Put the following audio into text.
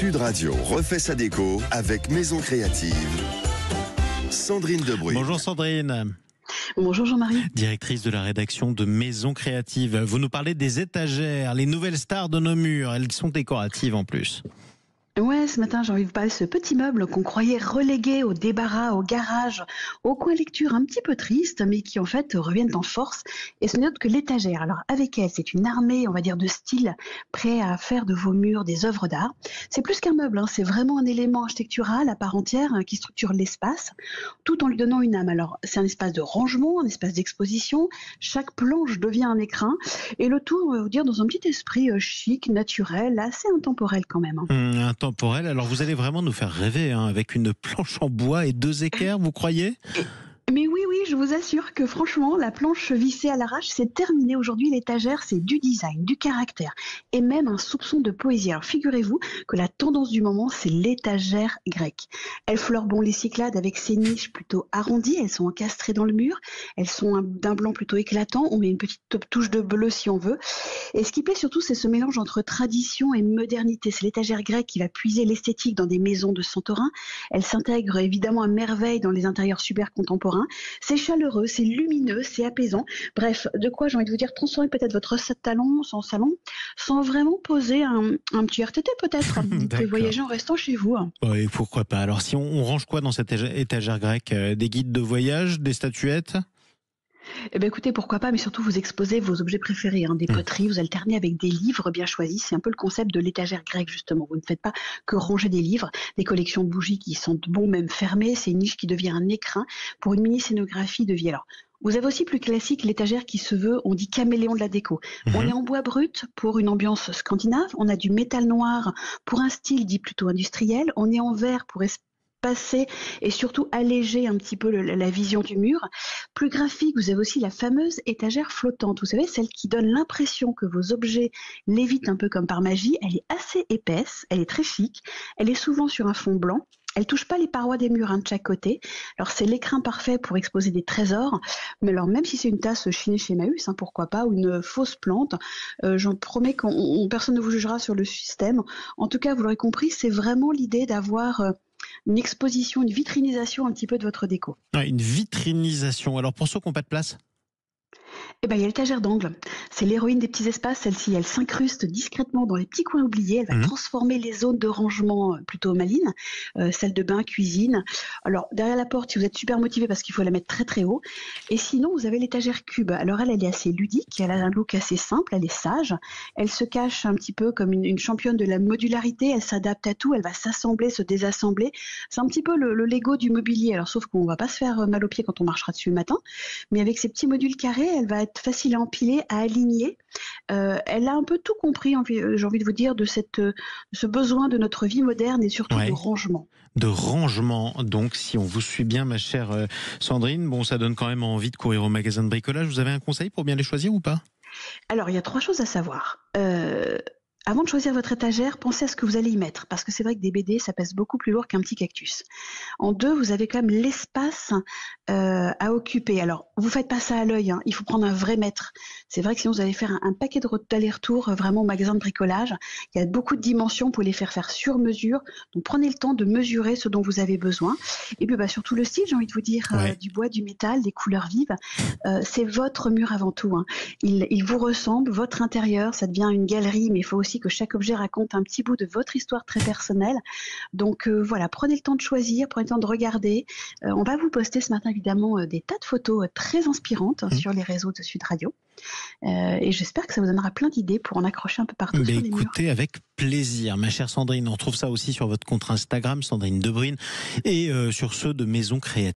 Sud Radio refait sa déco avec Maison Créative. Sandrine Debrune. Bonjour Sandrine. Bonjour Jean-Marie. Directrice de la rédaction de Maison Créative. Vous nous parlez des étagères, les nouvelles stars de nos murs. Elles sont décoratives en plus. Ouais, ce matin, j'ai envie de vous parler de ce petit meuble qu'on croyait relégué au débarras, au garage, au coin lecture un petit peu triste, mais qui en fait reviennent en force. Et ce n'est autre que l'étagère. Alors avec elle, c'est une armée, on va dire, de style, prêt à faire de vos murs des œuvres d'art. C'est plus qu'un meuble, c'est vraiment un élément architectural à part entière qui structure l'espace, tout en lui donnant une âme. Alors c'est un espace de rangement, un espace d'exposition. Chaque planche devient un écrin. Et le tout, on va vous dire, dans un petit esprit chic, naturel, assez intemporel quand même. Intemporel. Alors vous allez vraiment nous faire rêver avec une planche en bois et 2 équerres, vous croyez ? Mais oui, je vous assure que franchement, la planche vissée à l'arrache, c'est terminé. Aujourd'hui, l'étagère, c'est du design, du caractère et même un soupçon de poésie. Alors figurez-vous que la tendance du moment, c'est l'étagère grecque. Elle fleure bon les Cyclades avec ses niches plutôt arrondies. Elles sont encastrées dans le mur. Elles sont d'un blanc plutôt éclatant. On met une petite touche de bleu si on veut. Et ce qui plaît surtout, c'est ce mélange entre tradition et modernité. C'est l'étagère grecque qui va puiser l'esthétique dans des maisons de Santorin. Elle s'intègre évidemment à merveille dans les intérieurs super contemporains. C'est chaleureux, c'est lumineux, c'est apaisant. Bref, de quoi j'ai envie de vous dire, transformer peut-être votre salon sans vraiment poser un petit RTT peut-être. Vous pouvez voyager en restant chez vous. Oui, pourquoi pas. Alors si on range quoi dans cette étagère grecque ? Des guides de voyage, des statuettes ? Eh bien écoutez, pourquoi pas, mais surtout vous exposez vos objets préférés, des poteries, vous alternez avec des livres bien choisis. C'est un peu le concept de l'étagère grecque justement. Vous ne faites pas que ranger des livres, des collections de bougies qui sentent bon même fermées. C'est une niche qui devient un écrin pour une mini scénographie de vie. Alors, vous avez aussi plus classique l'étagère qui se veut, on dit caméléon de la déco. On est en bois brut pour une ambiance scandinave, on a du métal noir pour un style dit plutôt industriel, on est en verre pour passer et surtout alléger un petit peu la vision du mur. Plus graphique, vous avez aussi la fameuse étagère flottante. Vous savez, celle qui donne l'impression que vos objets lévitent un peu comme par magie. Elle est assez épaisse, elle est très chic, elle est souvent sur un fond blanc. Elle touche pas les parois des murs de chaque côté. Alors c'est l'écrin parfait pour exposer des trésors. Mais alors même si c'est une tasse chinée chez Emmaüs, pourquoi pas, ou une fausse plante, j'en promets que personne ne vous jugera sur le système. En tout cas, vous l'aurez compris, c'est vraiment l'idée d'avoir une exposition, une vitrinisation un petit peu de votre déco. Une vitrinisation. Alors pour ceux qui n'ont pas de place ? Eh ben, il y a l'étagère d'angle. C'est l'héroïne des petits espaces. Celle-ci, elle s'incruste discrètement dans les petits coins oubliés. Elle va transformer les zones de rangement plutôt malines, salle de bain, cuisine. Alors, derrière la porte, si vous êtes super motivé parce qu'il faut la mettre très très haut. Et sinon, vous avez l'étagère cube. Alors, elle est assez ludique. Elle a un look assez simple. Elle est sage. Elle se cache un petit peu comme une championne de la modularité. Elle s'adapte à tout. Elle va s'assembler, se désassembler. C'est un petit peu le Lego du mobilier. Alors, sauf qu'on va pas se faire mal aux pieds quand on marchera dessus le matin. Mais avec ces petits modules carrés, elle va être facile à empiler, à aligner. Elle a un peu tout compris, j'ai envie de vous dire, de ce besoin de notre vie moderne et surtout de rangement. De rangement, donc, si on vous suit bien, ma chère Sandrine, bon, ça donne quand même envie de courir au magasin de bricolage. Vous avez un conseil pour bien les choisir ou pas ? Alors, il y a 3 choses à savoir. Avant de choisir votre étagère, pensez à ce que vous allez y mettre, parce que c'est vrai que des BD, ça pèse beaucoup plus lourd qu'un petit cactus. En 2, vous avez quand même l'espace à occuper. Alors, vous faites pas ça à l'œil, il faut prendre un vrai mètre. C'est vrai que sinon, vous allez faire un paquet d'aller-retour vraiment au magasin de bricolage. Il y a beaucoup de dimensions, vous pouvez les faire sur mesure. Donc, prenez le temps de mesurer ce dont vous avez besoin. Et puis, surtout le style, j'ai envie de vous dire, du bois, du métal, des couleurs vives. C'est votre mur avant tout. Il vous ressemble, votre intérieur, ça devient une galerie, mais il faut aussi que chaque objet raconte un petit bout de votre histoire très personnelle. Donc voilà, prenez le temps de choisir, prenez le temps de regarder. On va vous poster ce matin évidemment des tas de photos très inspirantes sur les réseaux de Sud Radio. Et j'espère que ça vous donnera plein d'idées pour en accrocher un peu partout sur les murs. Écoutez, avec plaisir, ma chère Sandrine. On retrouve ça aussi sur votre compte Instagram, Sandrine Debrune, et sur ceux de Maison Créative.